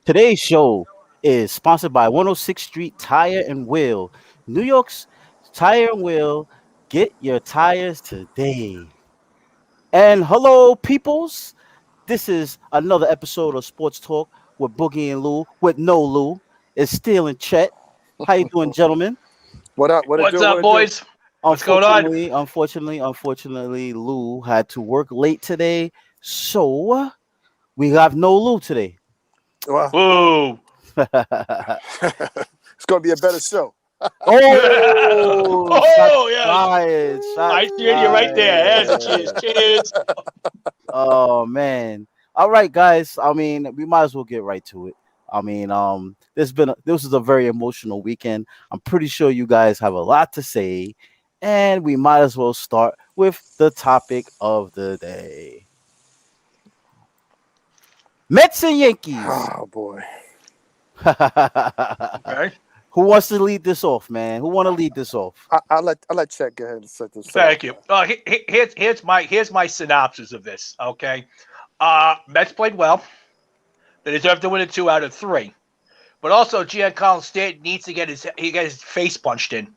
Today's show is sponsored by 106th Street Tire and Wheel. New York's Tire and Wheel. Get your tires today. And hello, peoples. This is another episode of Sports Talk with Boogie and Lou. With no Lou, it's Steele and Chet. How you doing, gentlemen? What up? What it What's do? What up, it do? boys? What's going on? Unfortunately, Lou had to work late today, so we have no Lou today. Well, Woo! it's gonna be a better show. Oh, shots Oh, yeah. fired. I Shots cheered you right there. Yes, fired. cheers, cheers. Oh man. All right, guys. I mean, we might as well get right to it. I mean, this is a very emotional weekend. I'm pretty sure you guys have a lot to say, and we might as well start with the topic of the day. Mets and Yankees. Oh boy. Okay. Who wants to lead this off, man? Who want to lead this off? I'll let Chet go ahead and set this up. Thank you. Here's my synopsis of this. Okay. Mets played well. They deserve to win a 2 out of 3. But also, Giancarlo Stanton needs to get his face punched in.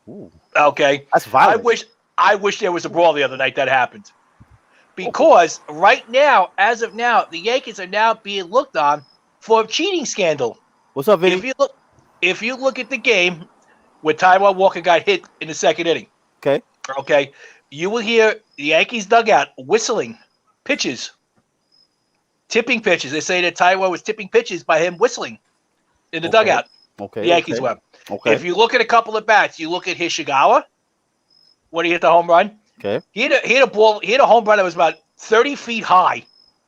Ooh, Okay. that's violent. I wish there was a brawl the other night that happened. Because right now, as of now, the Yankees are now being looked on for a cheating scandal. What's up, Vinny? If you look at the game where Taiwan Walker got hit in the second inning, Okay. okay, you will hear the Yankees dugout whistling pitches, tipping pitches. They say that Taiwan was tipping pitches by him whistling in the dugout. Okay. The Yankees were. Okay. If you look at a couple of bats, you look at Hishigawa when he hit the home run. Okay. He hit a home run that was about 30 feet high,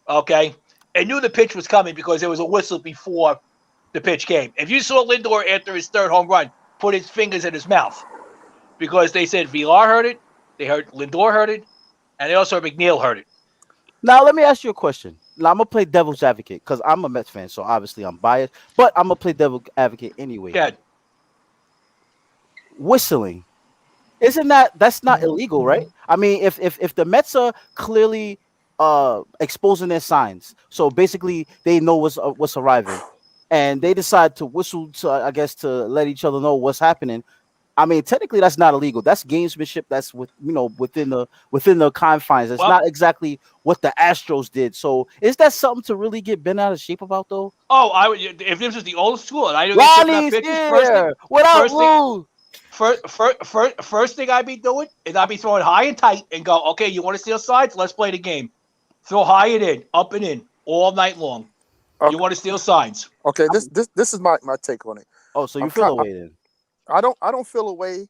okay, and knew the pitch was coming because there was a whistle before the pitch came. If you saw Lindor after his third home run put his fingers in his mouth because they said Villar heard it, they heard Lindor heard it, and they also heard McNeil heard it. Now let me ask you a question. Now I'm gonna play devil's advocate because I'm a Mets fan, so obviously I'm biased. But I'm gonna play devil's advocate anyway. Good. Whistling, isn't that's not illegal, right? I mean, if the Mets are clearly exposing their signs, so basically they know what's arriving, and they decide to whistle to, I guess, to let each other know what's happening. I mean, technically that's not illegal. That's gamesmanship. That's within the confines. It's Well, not exactly what the Astros did. So is that something to really get bent out of shape about, though? if this was the old school and I don't Ronnie's get here. What up, Lou? first thing I'd be doing is I'd be throwing high and tight and go, okay, you want to steal sides? Let's play the game. Throw high and in, up and in, all night long. Okay. You want to steal signs? Okay, this is my take on it. Oh, so you I'm feel ki- away then? I don't feel away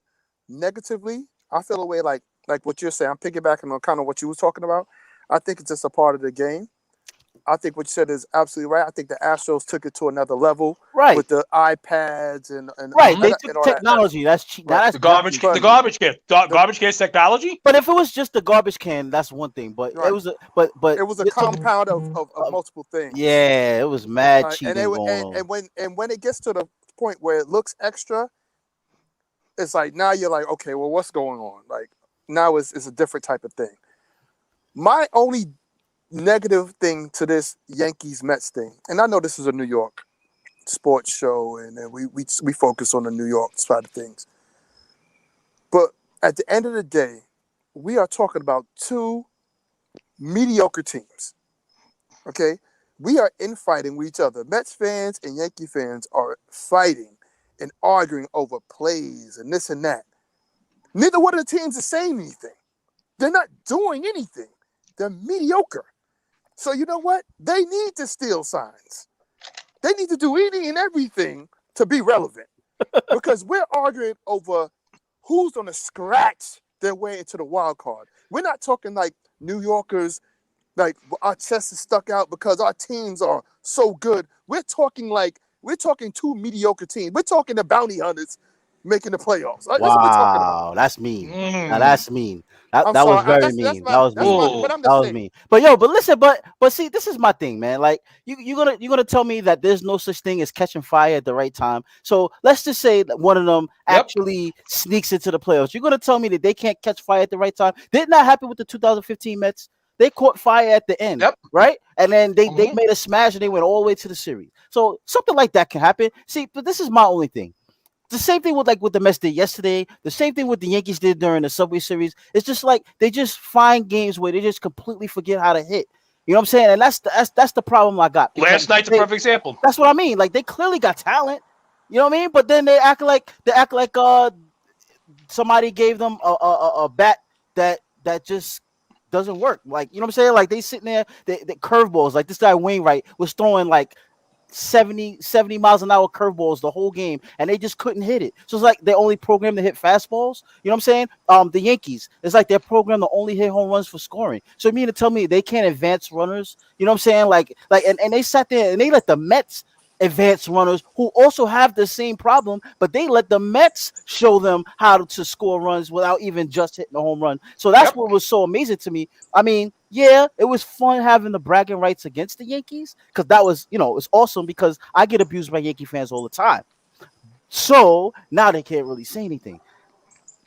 negatively. I feel away like what you're saying. I'm piggybacking on kind of what you was talking about. I think it's just a part of the game. I think what you said is absolutely right. I think the Astros took it to another level Right. with the iPads and Right. They and took all that. technology. That's cheap. Right. That's The garbage, definitely the cheating. garbage can technology. But if it was just the garbage can, that's one thing. But Right. it was but It was a it took- compound of multiple things. yeah, it was mad Right, cheating and, going on. and when it gets to the point where it looks extra, it's like now you're like, okay, well, what's going on? Like now it's a different type of thing. My only negative thing to this Yankees Mets thing, and I know this is a New York sports show, and we focus on the New York side of things, but at the end of the day, we are talking about two mediocre teams. Okay, we are infighting with each other. Mets fans and Yankee fans are fighting and arguing over plays and this and that. Neither one of the teams is saying anything. They're not doing anything. They're mediocre. So you know what? They need to steal signs. They need to do anything and everything to be relevant. Because we're arguing over who's going to scratch their way into the wild card. We're not talking like New Yorkers, like our chest is stuck out because our teams are so good. We're talking two mediocre teams. We're talking the bounty hunters making the playoffs. That's what we're talking about. Wow, that's mean. Now Mm. that's mean. That I'm that was sorry. very That's mean. my That was that's mean. my. Whoa. But I'm That just was saying. mean. But listen, but see, this is my thing, man. Like you're gonna tell me that there's no such thing as catching fire at the right time. So let's just say that one of them Yep. actually sneaks into the playoffs. You're gonna tell me that they can't catch fire at the right time? Didn't that happen with the 2015 Mets? They caught fire at the end, Yep. right? And then they Mhm. made a smash and they went all the way to the series. So something like that can happen. See, but this is my only thing. The same thing with like what the Mets did yesterday. The same thing what the Yankees did during the Subway Series. It's just like they just find games where they just completely forget how to hit. You know what I'm saying? And that's the problem I got. Because Last night's a perfect example. that's what I mean. Like they clearly got talent. You know what I mean? But then they act like somebody gave them a bat that just doesn't work. Like, you know what I'm saying? Like they sitting there, the curveballs. Like this guy Wainwright was throwing like 70 miles an hour curveballs the whole game, and they just couldn't hit it. So it's like they're only programmed to hit fastballs. You know what I'm saying? The Yankees, it's like they're programmed to only hit home runs for scoring. So you mean to tell me they can't advance runners? You know what I'm saying? And they sat there and they let the Mets advanced runners who also have the same problem, but they let the Mets show them how to score runs without even just hitting a home run. So that's what was so amazing to me. I mean, yeah, it was fun having the bragging rights against the Yankees because that was, it's awesome because I get abused by Yankee fans all the time. So now they can't really say anything.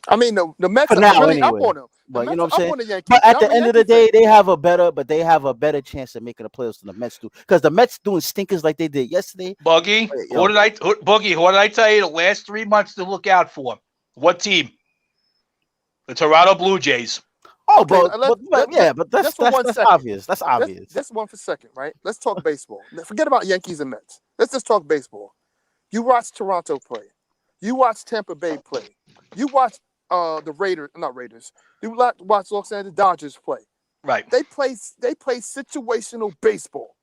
I mean, the Mets For now, are really anyway. up on them. But The you know Mets what are I'm up saying? on the Yankees. But at I'm the a end of the Yankee day, fan. they have a better chance of making the playoffs than the Mets do. Because the Mets doing stinkers like they did yesterday. Boogie, who did I tell you the last 3 months to look out for? What team? The Toronto Blue Jays. Oh, Okay, but just for 1 that's second. obvious. That's obvious. Just one for a second, right? Let's talk baseball. Forget about Yankees and Mets. Let's just talk baseball. You watch Toronto play. You watch Tampa Bay play. You watch the Raiders, not Raiders. You watch Los Angeles Dodgers play. Right. They play situational baseball.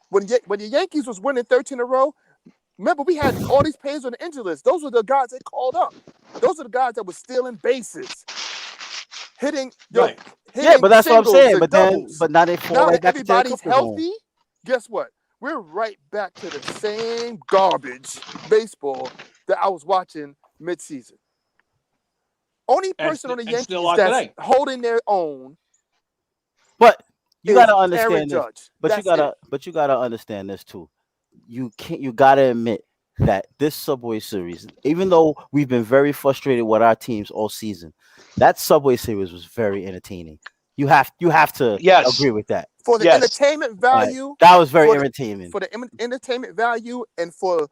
When the Yankees was winning 13 in a row, remember we had all these players on the injury list. Those were the guys they called up. Those are the guys that were stealing bases, hitting. Right. Yeah, but that's what I'm saying. But doubles. then, now they fall Now right that back into the everybody's comfort zone. healthy, guess what? We're right back to the same garbage baseball that I was watching midseason. Only person on the Yankees that's holding their own. But you gotta Aaron understand this. Judge. But you gotta understand this too. You gotta admit that this Subway Series, even though we've been very frustrated with our teams all season, that Subway Series was very entertaining. You have to agree with that. For the entertainment value, right. That was very entertaining. For the entertainment value and for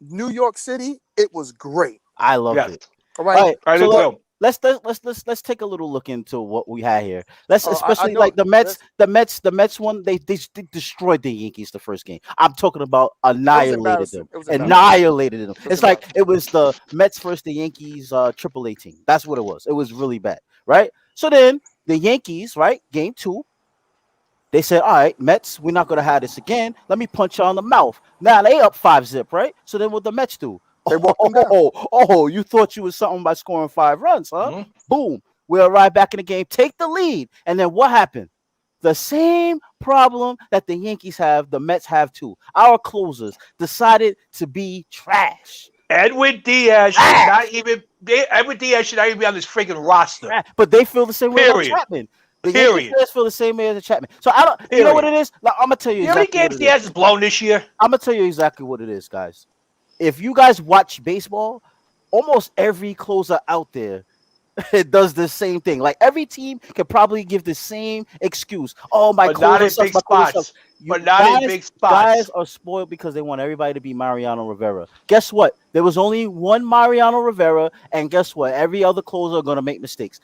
New York City, it was great. I loved it. All right. So let's take a little look into what we had here. Especially like the Mets one, they destroyed the Yankees the first game. I'm talking about annihilated them. Annihilated them. It's like it was the Mets versus the Yankees AAA team. That's what it was. It was really bad, right? So then the Yankees, right, game 2, they said, all right, Mets, we're not gonna have this again. Let me punch you on the mouth. Now they up 5-0, right? So then what the Mets do? They walked them down. You thought you was something by scoring 5 runs, huh? Mm-hmm. Boom. We'll arrive back in the game, take the lead. And then what happened? The same problem that the Yankees have, the Mets have too. Our closers decided to be trash. Edwin Diaz should not even be on this freaking roster. But they feel the same way about Chapman. The Yankees feel the same way as Chapman. So I don't. You know what it is? Like, I'm gonna tell you. How many games Diaz has blown this year? I'm gonna tell you exactly what it is, guys. If you guys watch baseball, almost every closer out there it does the same thing. Like every team can probably give the same excuse. Oh, my closer sucks, my closer sucks. But not in big spots. Guys are spoiled because they want everybody to be Mariano Rivera. Guess what? There was only one Mariano Rivera, and guess what? Every other closer are gonna make mistakes.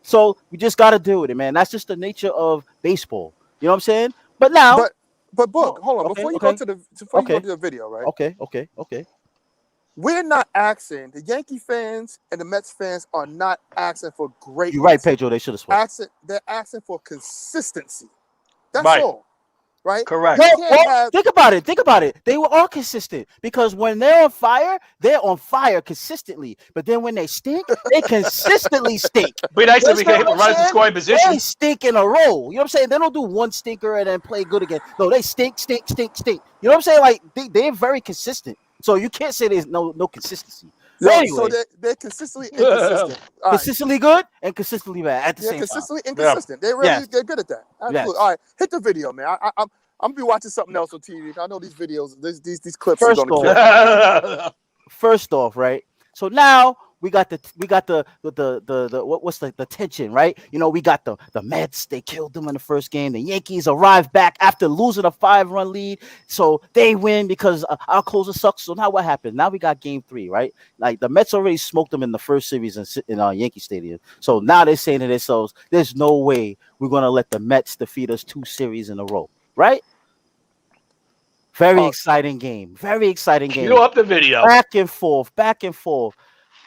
So we just got to deal with it, man. That's just the nature of baseball. You know what I'm saying? But now, but Book, hold on. Before you go to the video, right? Okay. We're not asking. The Yankee fans and the Mets fans are not asking for greatness. You're right, Pedro. They should have swept. They're asking for consistency. That's all. Right? Correct. Think about it. They were all consistent because when they're on fire consistently. But then when they stink, they consistently stink. Be nice if we can run to scoring position. They stink in a row. You know what I'm saying? They don't do one stinker and then play good again. No, they stink. You know what I'm saying? Like they're very consistent. So you can't say there's no consistency. Anyway, so they're consistently inconsistent. Consistently good and consistently bad at the same time. Consistently inconsistent. They're good at that. Absolutely. Yes. All right, hit the video, man. I'm gonna be watching something else on TV. I know these videos, these clips are gonna kill. First off, right? So now what's the tension, right? We got the Mets. They killed them in the first game. The Yankees arrived back after losing a 5-run lead, so they win because our closer sucks. So now what happened? Now we got game 3, right? Like the Mets already smoked them in the first series in Yankee Stadium. So now they're saying to themselves, "There's no way we're gonna let the Mets defeat us 2 series in a row," right? Very exciting game. Very exciting game. Cue up the video. Back and forth, back and forth.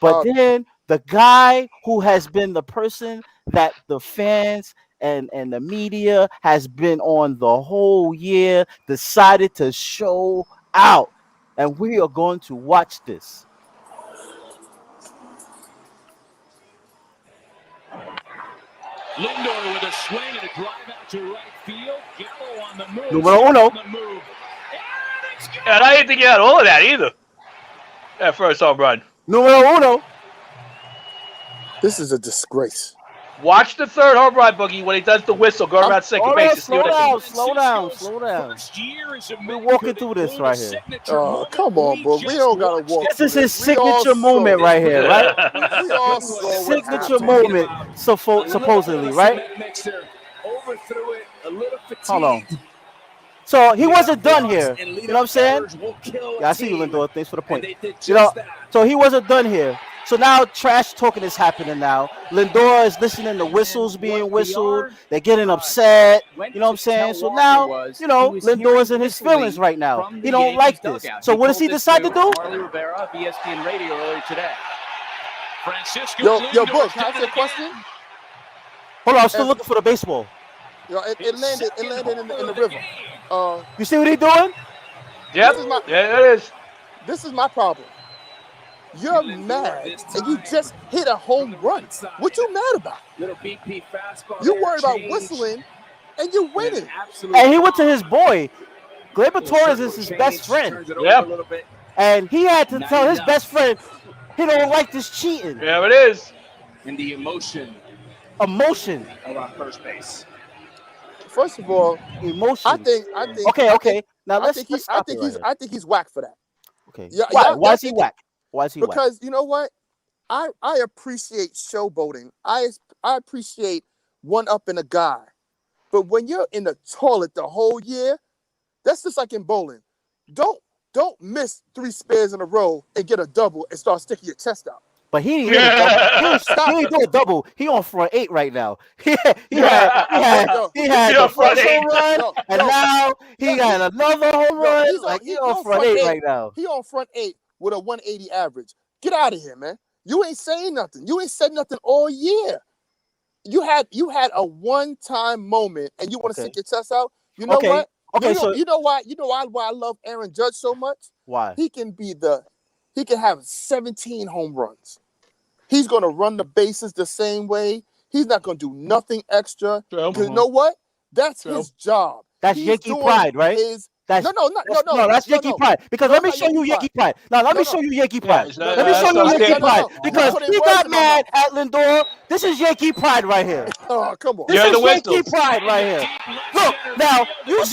But then the guy who has been the person that the fans and the media has been on the whole year decided to show out. And we are going to watch this. Lindor with a swing and a drive out to right field. Gallo on the move. Numero uno. And I didn't think he had all of that either. That first home run. Numero uno. This is a disgrace. Watch the third home run, Boogie, when he does the whistle, go around second base. Slow down. We're walking through this right here. Oh, come on, bro. We don't gotta walk. This is his signature moment right here, right? Signature moment, supposedly, right? Hold on. So he wasn't done here. You know what I'm saying? Yeah, I see you, Lindor. Thanks for the point. So he wasn't done here. So now trash talking is happening now. Lindor is listening to whistles being whistled. They're getting upset. You know what I'm saying? So now, Lindor is in his feelings right now. He don't like this. So what does he decide to do? Yo, Book, can I ask you a question? Hold on, I'm still looking for the baseball. Yo, it landed in the river. You see what he's doing? Yep. Yeah, it is. This is my problem. You're mad, and you just hit a home run. What you mad about? You worried about whistling, and you're winning. And he went to his boy. Gleyber Torres is his best friend. Yeah. And he had to tell his best friend he don't like this cheating. Yeah, it is. And the emotion around first base. First of all, emotion. I think. Okay. Now let's I think he's whack for that. Okay. Yeah, why is he whack? Why is he whack? Because you know what? I appreciate showboating. I appreciate one-upping a guy. But when you're in the toilet the whole year, that's just like in bowling. Don't miss 3 spares in a row and get a double and start sticking your chest out. But he didn't do a double. He on front 8 right now. He had the first home run, and now he got another home run. He's on front 8 right now. He on front 8 with a 180 average. Get out of here, man. You ain't saying nothing. You ain't said nothing all year. You had a one-time moment, and you want to stick your chest out. You know what? Okay, you know why I love Aaron Judge so much? Why? He can have 17 home runs. He's going to run the bases the same way. He's not going to do nothing extra. Because you know what? That's his job. That's Yankee pride, right? No, that's Yankee pride. Because let me show you Yankee pride. Now, let me show you Yankee pride. Let me show you Yankee pride. Because he got mad at Lindor. This is Yankee pride right here. Oh, come on. This is Yankee pride right here. Look, now, you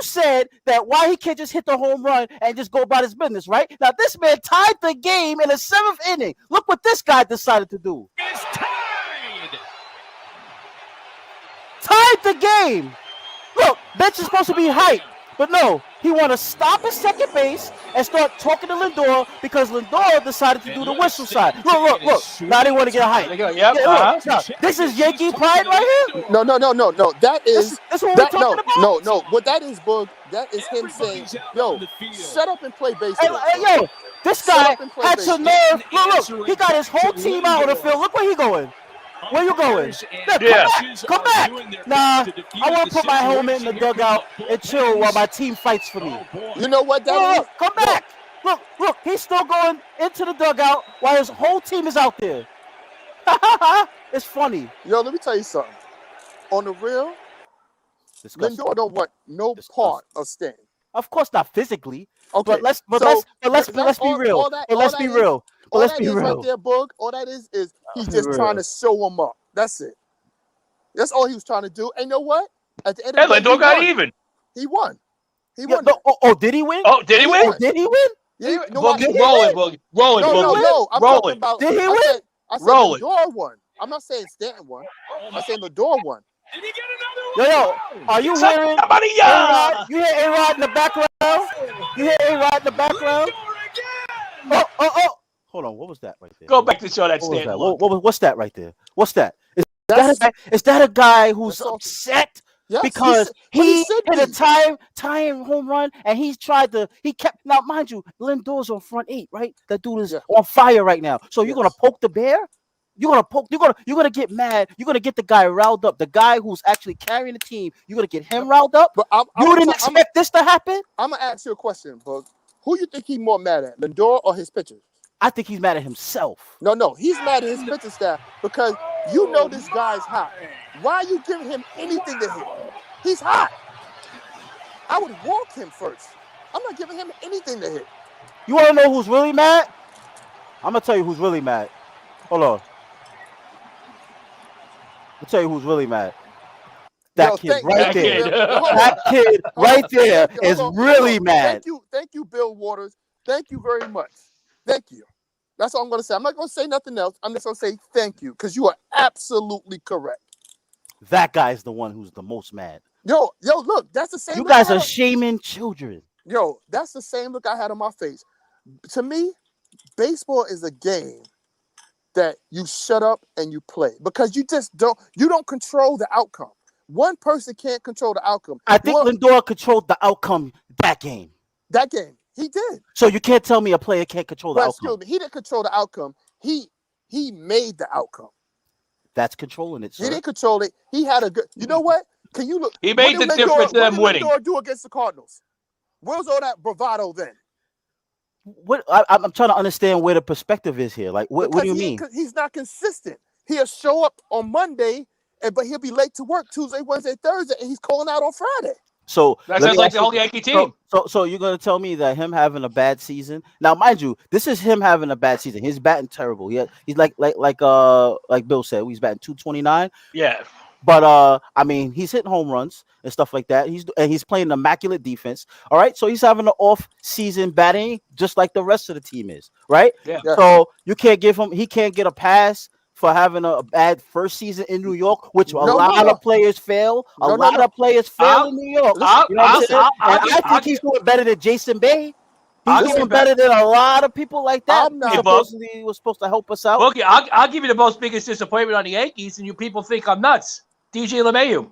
said that why he can't just hit the home run and just go about his business, right? Now, this man tied the game in the 7th inning. Look what this guy decided to do. It's tied. Tied the game. Look, bench is supposed to be hype, but no, he want to stop at second base and start talking to Lindor because Lindor decided to do the whistle side. Look. Now they want to get hype. This is Yankee pride right here. No. That is that's what we're talking about. No. What that is, Boog, that is him saying, "Yo, shut up and play baseball." Hey, yo, this guy had some nerve. Look, he got his whole team out on the field. Look where he going. Where you going? Come back. Nah, I want to put my helmet in the dugout and chill while my team fights for me. You know what that is? Come back. Look, he's still going into the dugout while his whole team is out there. It's funny. Yo, let me tell you something. On the real, Lindor don't want no part of staying. Of course not physically. Okay. But let's be real. Let's be real. Right there, Boog. All that is he's just trying to show him up. That's it. That's all he was trying to do. And you know what? At the end of the day, Lindor got even. He won. He won. Did he win? Oh, did he win? Did he win? Yeah, you know what? Boogie, roll it, Boogie. Roll it, No, no, Boogie. no. I'm Roll talking it. about. Did he I win? said Roll it. Lindor won. I'm not saying Stanton won. I'm saying Lindor won. Did he get Yo, another one? are you hearing Somebody, A-Rod? You hear A-Rod in the background? You hear A-Rod in the background? Lindor again. Oh. Hold on, what was that right there? Go back to show that What was Stanton that? look. What's that right there? What's that? That's Is that a guy who's That's awesome. upset yes, because but he he should hit a be. tying home run and he kept now mind you, Lindor's on front 8, right? That dude is Yeah. on fire right now. So you're gonna Yes. poke the bear? You're gonna get mad. You're gonna get the guy riled up. The guy who's actually carrying the team. You're gonna get him riled up. But You didn't expect this to happen? I'm gonna ask you a question, Bug. Who you think he's more mad at, Lindor or his pitchers? I think he's mad at himself. No, he's mad at his pitching staff because you know this guy's hot. Why are you giving him anything to hit? He's hot. I would walk him first. I'm not giving him anything to hit. You want to know who's really mad? I'm gonna tell you who's really mad. Hold on. I'll tell you who's really mad. That kid right there. That kid right there is really mad. Thank you, Bill Waters. Thank you very much. Thank you. That's all I'm going to say. I'm not going to say nothing else. I'm just going to say thank you because you are absolutely correct. That guy's the one who's the most mad. Yo, look, that's the same. You guys are shaming children. Yo, that's the same look I had on my face. To me, baseball is a game that you shut up and you play because you don't control the outcome. One person can't control the outcome. I think Lindor controlled the outcome that game. That game, he did. So you can't tell me a player can't control the outcome. Excuse me, he didn't control the outcome. He made the outcome. That's controlling it, sir. He didn't control it. He had a good. You know what? Can you look? He made the difference in them winning. What did Lindor do against the Cardinals? Where was all that bravado then? I'm trying to understand where the perspective is here. Like, what do you mean? He's not consistent. He'll show up on Monday, but he'll be late to work Tuesday, Wednesday, Thursday, and he's calling out on Friday. So that's like the whole Yankee team. So you're gonna tell me that him having a bad season? Now, mind you, this is him having a bad season. He's batting terrible. He's like Bill said, he's batting 229. Yeah. But I mean, he's hitting home runs and stuff like that. He's playing immaculate defense. All right, so he's having an off-season batting just like the rest of the team is, right? Yeah. So you can't give him. He can't get a pass for having a bad first season in New York, which a lot of players fail. A lot of players fail in New York. You know what I'm saying? I think he's doing better than Jason Bay. He's doing better than a lot of people like that. He was supposed to help us out. Okay, I'll give you the most biggest disappointment on the Yankees, and you people think I'm nuts. DJ LeMahieu.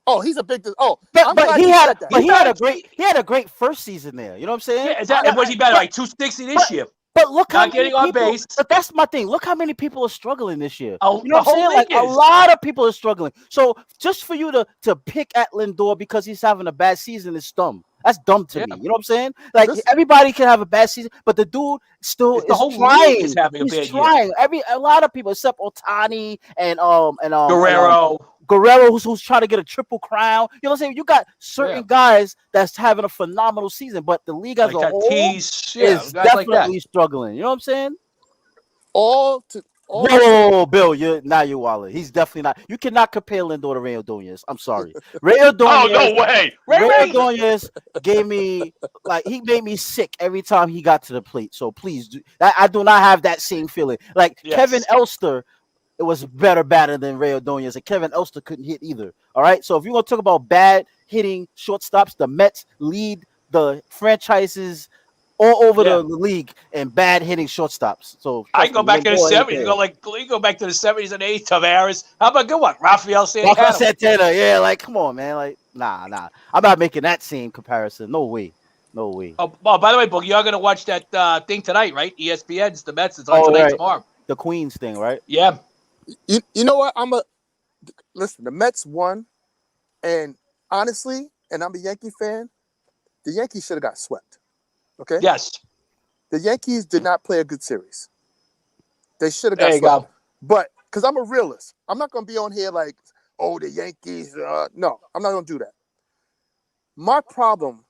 Oh, he's a big. But he had a great first season there. You know what I'm saying? Yeah, and was he better like 260 this year? But look how getting on base. But that's my thing. Look how many people are struggling this year. Oh, you know what I'm saying? Like a lot of people are struggling. So just for you to pick at Lindor because he's having a bad season is dumb. That's dumb to me. You know what I'm saying? Like everybody can have a bad season, but the dude still is trying. He's trying. A lot of people except Ohtani and Guerrero, who's trying to get a triple crown. You know what I'm saying? You got certain guys that's having a phenomenal season, but the league as a whole is definitely struggling. You know what I'm saying? Whoa, Bill, you're wallet. He's definitely not. You cannot compare Lindor to Ray Ordonez. I'm sorry. Ray Ordonez. Oh, no way. Ray Ordonez he made me sick every time he got to the plate. So please, I do not have that same feeling. Like Kevin Elster, it was better batter than Ray Ordonez, and Kevin Elster couldn't hit either. All right, so if you're gonna talk about bad hitting shortstops, the Mets lead the franchises all over the league and bad hitting shortstops. So I go back to the 70s. Go back to the 70s and 80s. Tavares. How about good one? Rafael Santana. Yeah, like come on, man. Like nah. I'm not making that same comparison. No way. Oh, by the way, Boogie, you're gonna watch that thing tonight, right? ESPN's the Mets. It's on tonight tomorrow. The Queens thing, right? Yeah. You know what? Listen. The Mets won, and honestly, and I'm a Yankee fan. The Yankees should have got swept. Okay. Yes. The Yankees did not play a good series. They should have got swept. But because I'm a realist, I'm not going to be on here like, oh, the Yankees. No, I'm not going to do that. My problem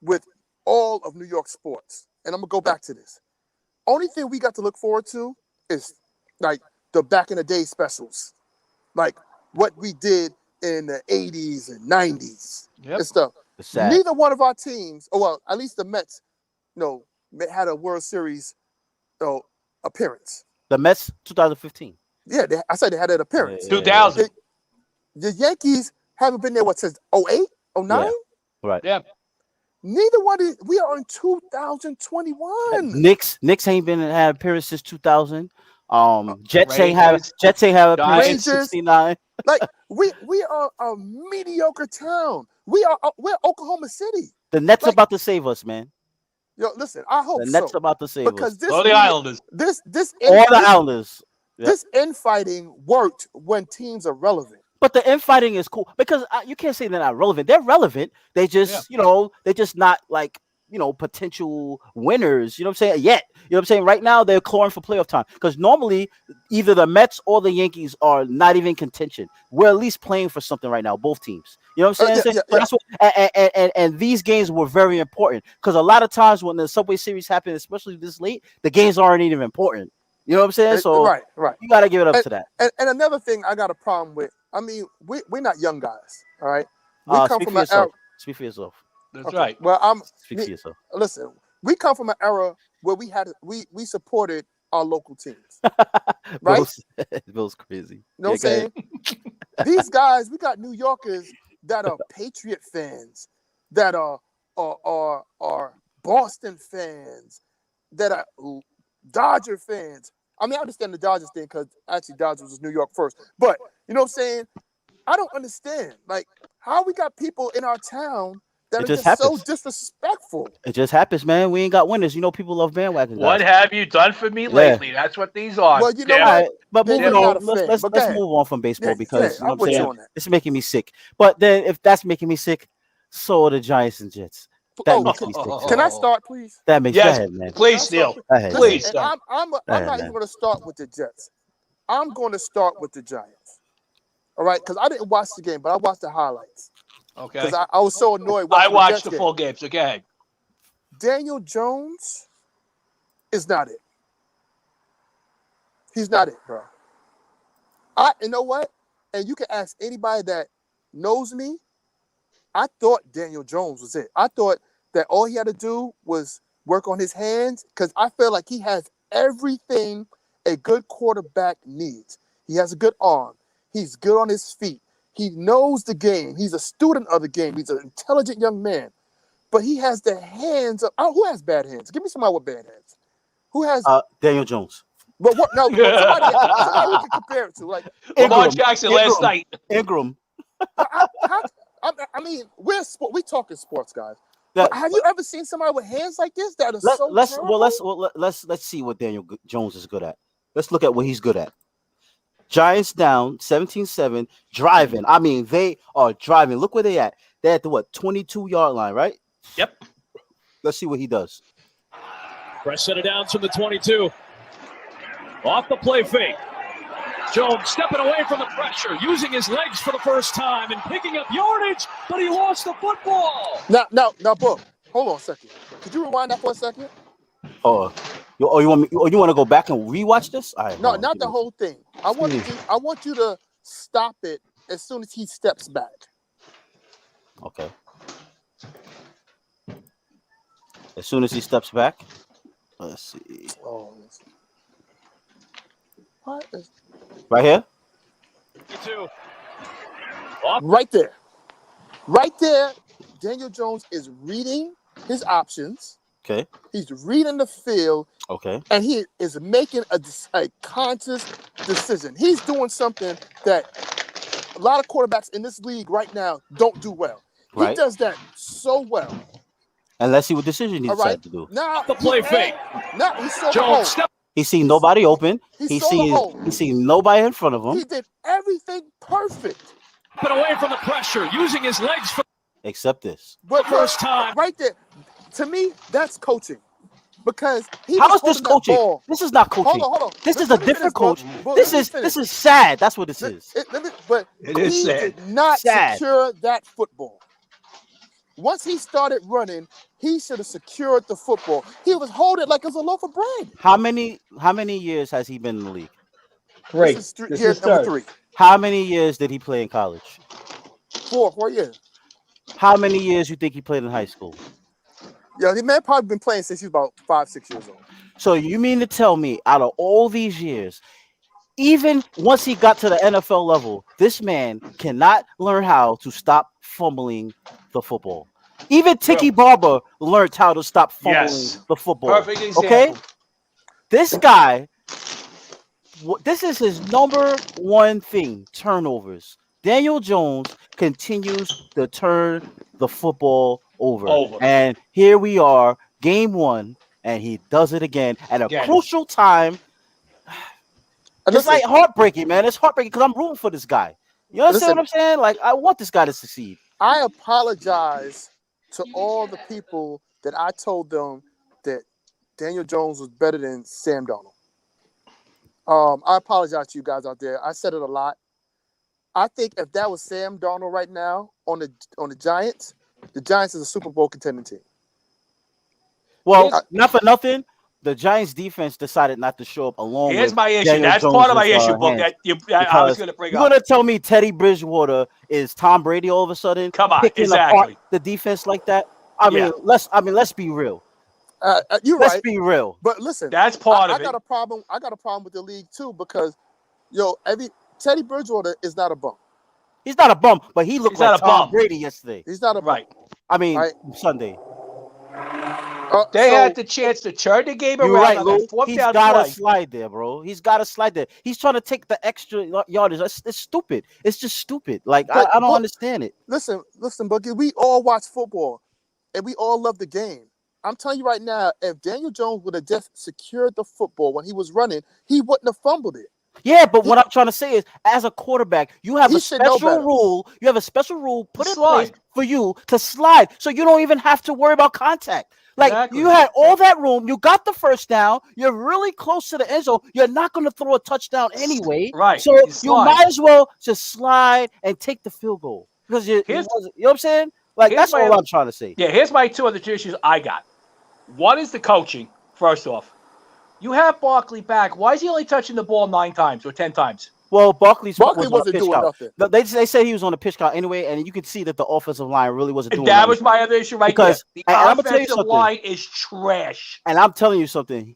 with all of New York sports, and I'm going to go back to this. Only thing we got to look forward to is like the back in the day specials, like what we did in the 80s and 90s and stuff. Neither one of our teams, at least the Mets, had a World Series appearance. The Mets 2015. Yeah, I said they had an appearance. 2000. The Yankees haven't been there since 08, 09? Yeah. Right. Yeah. Neither one is. We are in 2021. Knicks ain't been had appearance since 2000. Jets ain't Rangers, have appearance since Rangers. 69. Like we are a mediocre town. We're Oklahoma City. The Nets Like- about to save us, man. Yo, listen, I hope The Nets so. about to save Because us. this Oh, the Islanders. this All the Islanders. this infighting worked when teams are relevant. But the infighting is cool because you can't say they're not relevant. They're relevant. They just, they're just not like, potential winners. You know what I'm saying? Yet, you know what I'm saying? Right now, they're clawing for playoff time because normally either the Mets or the Yankees are not even contention. We're at least playing for something right now, both teams. You know what I'm saying? That's what, and these games were very important because a lot of times when the Subway Series happen, especially this late, the games aren't even important. You know what I'm saying? So right. you got to give it up to that. And another thing I got a problem with. I mean, we're not young guys, all right? We come Speak from for an era. yourself. Speak for yourself. That's right. Well, Speak for yourself. listen. We come from an era where we supported our local teams, right? Bill's crazy. You know what I'm saying? These guys, we got New Yorkers that are Patriot fans, that are Boston fans, that are Dodger fans. I mean, I understand the Dodgers thing because actually Dodgers was New York first. But you know what I'm saying? I don't understand. Like, how we got people in our town that are just so disrespectful. It just happens, man. We ain't got winners. People love bandwagon guys. What have you done for me lately? That's what these are. Well, you know Yeah. what? Right, but They're moving not on, a fan, let's but go ahead. move on from baseball because you know I'm what I'm with you saying? on that. It's making me sick. But then if that's making me sick, so are the Giants and Jets. That makes me sick. Can I start, please? That makes Yes, go ahead, man. please, Neil. Go ahead, Please, And son. I'm not even going to start with the Jets. I'm going to start with the Giants. All right, because I didn't watch the game, but I watched the highlights. Okay. Because I was so annoyed. I watching watched Jets the game. full game, so go ahead. Daniel Jones is not it. He's not it, bro. You know what? And you can ask anybody that knows me. I thought Daniel Jones was it. I thought that all he had to do was work on his hands because I feel like he has everything a good quarterback needs. He has a good arm. He's good on his feet. He knows the game. He's a student of the game. He's an intelligent young man. But he has the hands of who has bad hands? Give me somebody with bad hands. Who has Daniel Jones. but what no somebody we can compare it to. Like Lamar Jackson last night. Ingram. I mean, we talking sports, guys. But have you ever seen somebody with hands like this that is let's see what Daniel Jones is good at. Let's look at what he's good at. Giants down 17-7, driving. I mean, they are driving. Look where they at. They're at the 22-yard line, right? Yep. Let's see what he does. Press it down from the 22. Off the play fake. Jones stepping away from the pressure, using his legs for the first time and picking up yardage, but he lost the football. Now, Book, hold on a second. Could you rewind that for a second? You want to go back and rewatch this? All right, No, not the whole thing. I want you to stop it as soon as he steps back. Okay. As soon as he steps back, let's see. Oh, what is... Right here? Right there. Right there, Daniel Jones is reading his options. Okay. He's reading the field. Okay. And he is making a conscious decision. He's doing something that a lot of quarterbacks in this league right now don't do well. He does that so well. And let's see what decision he decides to do. Now the play fake. Now he saw Jones the hole. He seen nobody open. He seen nobody in front of him. He did everything perfect. Stepping away from the pressure, using his legs for except this. But first time. Right there. To me, that's coaching. Because how is this coaching? This is not coaching. Hold on. This is a different coach. This is sad. That's what this is. But he did not secure that football. Once he started running, he should have secured the football. He was holding like it was a loaf of bread. How many years has he been in the league? 3. This is year number 3. How many years did he play in college? 4 years. How many years you think he played in high school? Yeah, the man probably been playing since he was about 5, 6 years old. So you mean to tell me, out of all these years, even once he got to the NFL level, this man cannot learn how to stop fumbling the football. Even Tiki True. Barber learned how to stop fumbling Yes. the football. Perfect Okay, example. this guy, this is his number one thing: turnovers. Daniel Jones continues to turn the football over, Over. and here we are, game one, and he does it again at a Again. crucial time. And It's listen, like heartbreaking, man. It's heartbreaking because I'm rooting for this guy. You understand listen, what I'm saying? Like, I want this guy to succeed. I apologize to all the people that I told them that Daniel Jones was better than Sam Darnold. I apologize to you guys out there. I said it a lot. I think if that was Sam Darnold right now on the Giants is a Super Bowl contending team. Well, Here's- not for nothing, the Giants defense decided not to show up along Here's with my issue. Daniel That's part of my Jones's, issue, Book. hands. That I was Because going to bring you're up. gonna tell me Teddy Bridgewater is Tom Brady all of a sudden Come on, picking apart exactly. the defense like that? I Yeah. mean, let's be real. You're Let's right, be real. but listen, That's part I of it. got a problem. I got a problem with the league too because, Teddy Bridgewater is not a bum. He's not a bum, but he looked He's like not a Tom bum. Brady yesterday. He's not a bum. Right. I mean, Right. Sunday. They So, had the chance to turn the game You're around right, on Lou. that fourth He's down got to play. slide there, bro. He's got to slide there. He's trying to take the extra yardage. It's stupid. It's just stupid. Like, I don't but understand it. listen, Boogie. We all watch football, and we all love the game. I'm telling you right now, if Daniel Jones would have just secured the football when he was running, he wouldn't have fumbled it. Yeah, but what I'm trying to say is, as a quarterback, you have He a should know special better. rule. You have a special rule put in place Slide. for you to slide, so you don't even have to worry about contact. Like, Exactly. you had all that room. You got the first down. You're really close to the end zone. You're not going to throw a touchdown anyway. Right. So You you slide. might as well just slide and take the field goal because you Here's- wasn't. You know what I'm saying? Like, here's that's my all other- I'm trying to say. Yeah, here's my two other issues I got. One is the coaching, first off. You have Barkley back. Why is he only touching the ball 9 times or 10 times? Well, Barkley Barkley was on a wasn't pitch doing count. nothing. They said he was on a pitch count anyway, and you could see that the offensive line really wasn't doing That nothing. was my other issue right Because- there. and The I'm gonna tell you offensive something. line is trash. And I'm telling you something.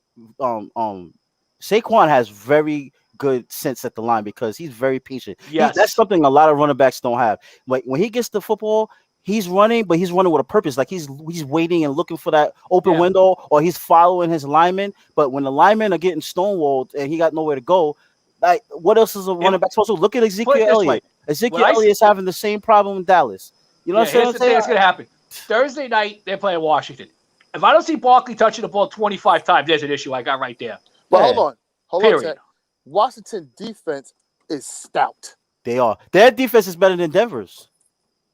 Saquon has very good sense at the line because he's very patient. Yes. That's something a lot of running backs don't have. Like, when he gets the football, he's running, but he's running with a purpose. Like, he's waiting and looking for that open Yeah. window, or he's following his linemen. But when the linemen are getting stonewalled and he got nowhere to go, like, what else is a running back supposed to do? Look at Put Ezekiel it this Elliott. way. Ezekiel When I- Elliott's having the same problem in Dallas. You know Yeah, what here's I'm the saying? thing that's going to happen. Thursday night, they're playing Washington. If I don't see Barkley touching the ball 25 times, there's an issue I got right there. But Yeah. hold on, Period. Ted. Washington defense is stout, They are. Their defense is better than Denver's.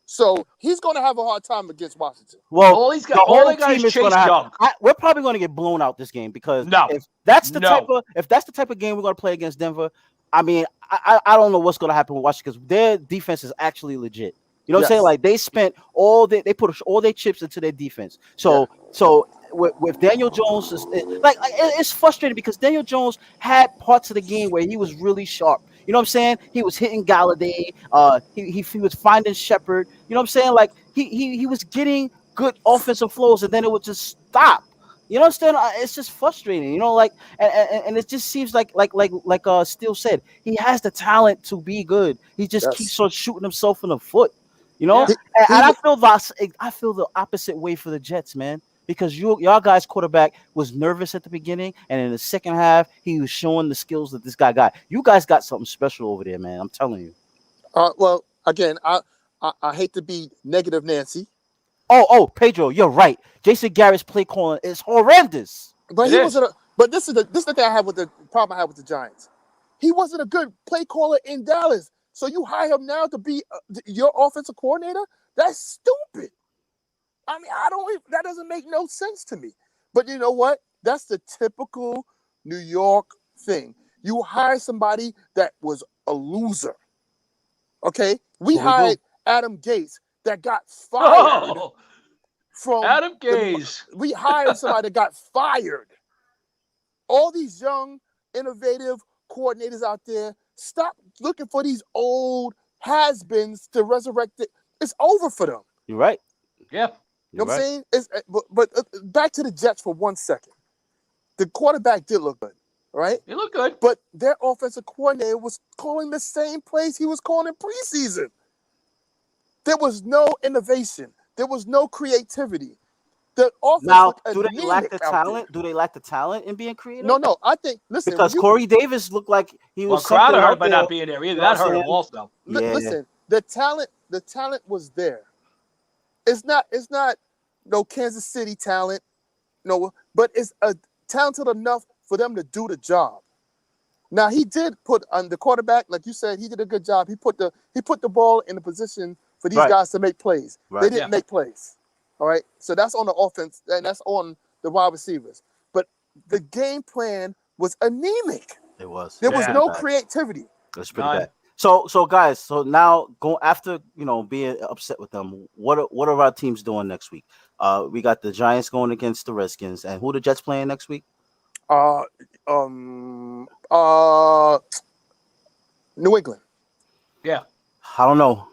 so he's going to have a hard time against Washington. Well, All he's got, the all whole they got team is is Chase gonna have. Young. We're probably going to get blown out this game because No. if that's the No. type of game we're going to play against Denver, I mean, I don't know what's going to happen with Washington because their defense is actually legit. You know what I'm saying? Yes. Like, they put all their chips into their defense. So with Daniel Jones, it's frustrating because Daniel Jones had parts of the game where he was really sharp. You know what I'm saying? He was hitting Galladay. He was finding Shepard. You know what I'm saying? Like, he was getting good offensive flows, and then it would just stop. You know what I'm saying? It's just frustrating. You know, like, and it just seems like Steele said, he has the talent to be good. He just Yes. keeps on shooting himself in the foot. You know, Yeah. and I feel the opposite way for the Jets, man. Because y'all guys' quarterback was nervous at the beginning, and in the second half, he was showing the skills that this guy got. You guys got something special over there, man. I'm telling you. Well, again, I hate to be negative, Nancy, Oh, Pedro, you're right. Jason Garrett's play calling is horrendous. but It he is. wasn't. But this is the thing I have with the problem I have with the Giants. He wasn't a good play caller in Dallas, so you hire him now to be your offensive coordinator. That's stupid. I mean, that doesn't make no sense to me. But you know what? That's the typical New York thing. You hire somebody that was a loser. Okay? We What we hired Adam Gates that got fired Oh, from Adam Gaze. we hired somebody that got fired. All these young, innovative coordinators out there, stop looking for these old has-beens to resurrect it. It's over for them. You're right. Yeah. You know what I'm saying? But back to the Jets for 1 second. The quarterback did look good, right? He looked good. But their offensive coordinator was calling the same plays he was calling in preseason. There was no innovation. There was no creativity. The offense Now, looked do they lack the anemic out talent? there. Do they lack the talent in being creative? No. I think, listen. Because Corey Davis looked like he Well, was Crowder something hurt out by there. not being there either. You know That what I'm hurt him saying? also. Yeah. Listen, the talent was there. It's not no Kansas City talent, no, but it's talented enough for them to do the job. Now he did put on the quarterback, like you said, he did a good job. He put the ball in the position for these Right. guys to make plays. Right. They didn't make plays. All right. So that's on the offense, and that's on the wide receivers. But the game plan was anemic. It was. There was Yeah. no creativity. It was pretty None. bad. So guys, so now go after being upset with them. What are our teams doing next week? We got the Giants going against the Redskins, and who the Jets playing next week? New England. Yeah. I don't know.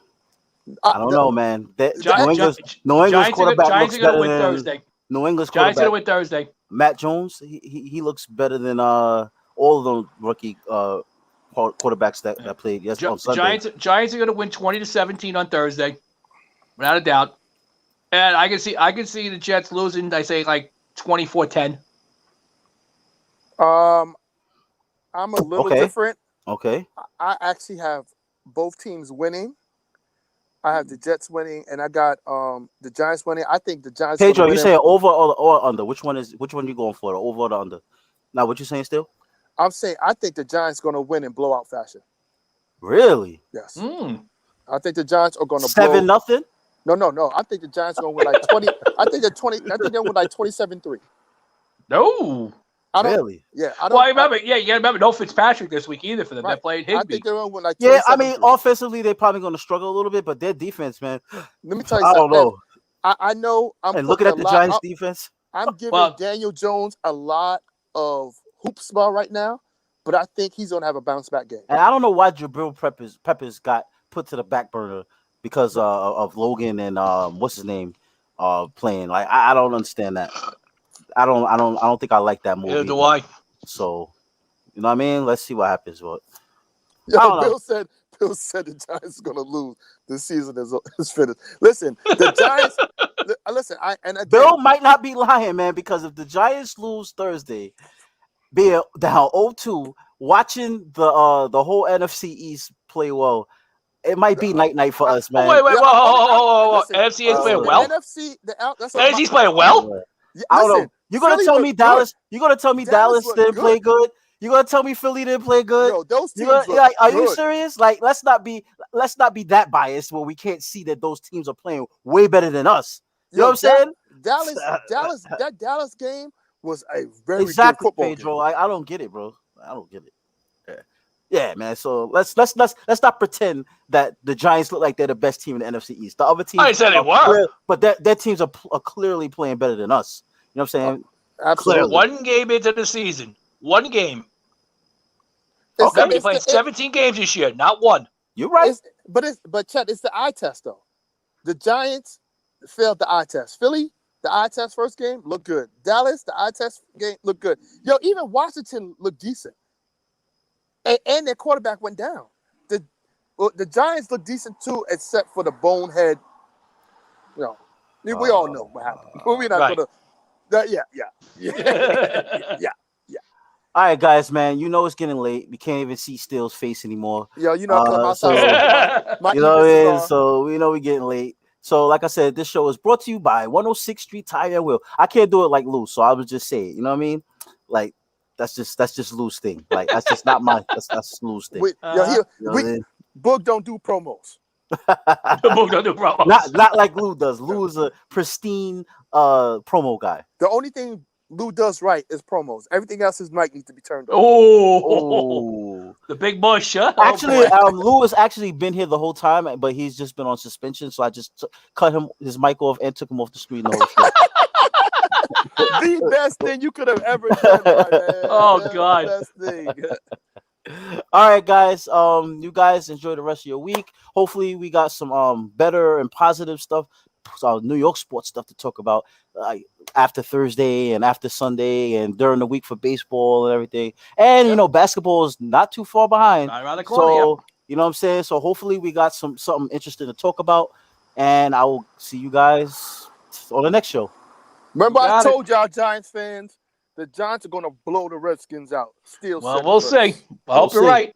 I don't know, man. New England's Giants quarterback looks are going to better win than Thursday. New England's Giants are going to quarterback. win Thursday. Matt Jones, he looks better than all of the rookie quarterbacks that played on Sunday. Giants are going to win 20-17 on Thursday, without a doubt. And I can see the Jets losing. I say like 24-10. I'm a little different. Okay. I actually have both teams winning. I have the Jets winning, and I got the Giants winning. I think the Giants. Pedro, you say over or under? Which one you going for? The over or the under? Now, what you saying still? I'm saying I think the Giants going to win in blowout fashion. Really? Yes. I think the Giants are going to 7-0. No. I think the Giants are going to win like 20. I think they're 20. I think they're win like 27-3. No. I don't. Really? Yeah. I don't. Well, you got to remember, no Fitzpatrick this week either for them. Right. They played I Higbee. think they're going to win like 27-3. Yeah, I mean, offensively they're probably going to struggle a little bit, but their defense, man. Let me tell you I something. don't know. I know. And looking at the Giants' defense, I'm giving Daniel Jones a lot of hoopsball right now, but I think he's going to have a bounce back game. and I don't know why Jabril Peppers got put to the back burner because of Logan and what's his name playing. Like I don't understand that. I don't think I like that movie. Neither do I. So, you know what I mean? Let's see what happens. But Bill said the Giants are going to lose. This season is finished. Listen, the Giants. Listen, Bill might not be lying, man, because if the Giants lose Thursday, being down 0-2, watching the whole NFC East play well, it might be night for us, man. Wait, whoa. NFC is playing well. NFC is playing well. I don't know. You're gonna tell me Dallas? You're gonna tell me Dallas didn't play good? You're gonna tell me Philly didn't play good? Yo, those teams are you serious? Like, let's not be that biased where we can't see that those teams are playing way better than us. You know what I'm saying? That Dallas game was a very good football Pedro. game. I don't get it, bro. I don't get it. Yeah, man. So let's not pretend that the Giants look like they're the best team in the NFC East. The other teams, I said they were, but their teams are clearly playing better than us. You know what I'm saying? Absolutely. One game into the season. One game. Okay, They're playing 17 games this year, not one. You're right. But Chet, it's the eye test though. The Giants failed the eye test. Philly, the eye test first game looked good. Dallas, the eye test game looked good. Yo, even Washington looked decent. And their quarterback went down. The Giants look decent too, except for the bonehead. We all know what happened. We're not gonna. Yeah. All right, guys, man. You know it's getting late. We can't even see Steele's face anymore. Yo, you know I come outside. You know what I mean? So we know we're getting late. So, like I said, this show is brought to you by 106th Street Tire and Wheel. I can't do it like Lou, so I would just say it. You know what I mean? Like that's just Lou's thing. Like that's just not my. That's Lou's thing. Boog don't do promos. Boog don't do promos. Not like Lou does. Lou is a pristine promo guy. The only thing Lou does right is promos. Everything else, his mic needs to be turned on. Oh, the big bush, huh? Actually, Lou has actually been here the whole time, but he's just been on suspension. So I just cut his mic off and took him off the screen the whole show. The best thing you could have ever done, my man. Oh, God. The best thing. All right, guys. You guys enjoy the rest of your week. Hopefully, we got some better and positive stuff New York sports stuff to talk about after Thursday and after Sunday and during the week for baseball and everything. And you know, basketball is not too far behind. Not around the corner. So you know what I'm saying. So hopefully we got something interesting to talk about, and I will see you guys on the next show. Remember, I Got it. told y'all, Giants fans, the Giants are going to blow the Redskins out. Still, Well, we'll see. I We'll hope you're see. right.